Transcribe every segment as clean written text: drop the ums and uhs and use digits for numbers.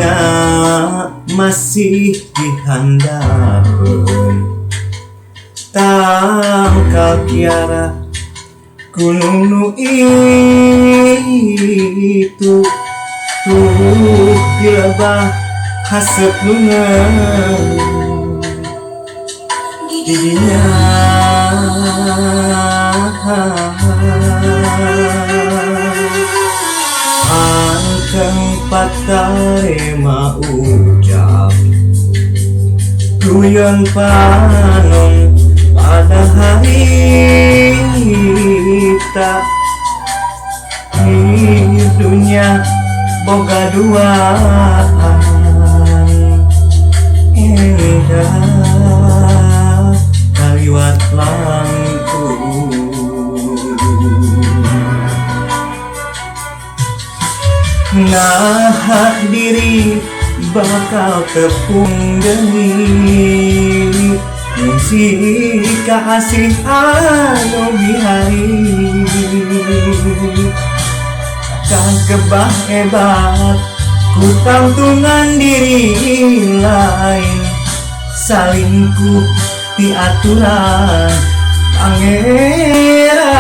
Dina masih dihandapkeun tangkal kiara gunung nu itu tuh dilebah hasep lungan didinya angkeng patarema ucap guyon panon pada hari tak di dunia boga duaan indah kaliwat langkung nah diri bakal tepung deui si kasih anu bihari kagebah hebat ku tangtungan diri lain salingkuh di aturan pangeran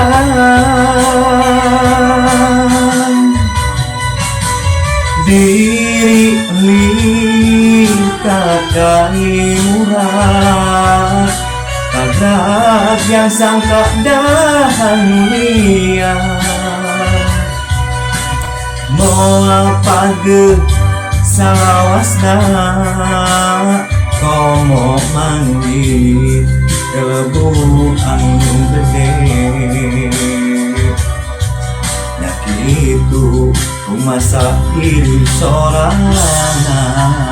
diri kakai murah kagak yang sangka dan mulia moal page salawasna komo mandi kelebu anu gede nah kitu rumah sakit sorangan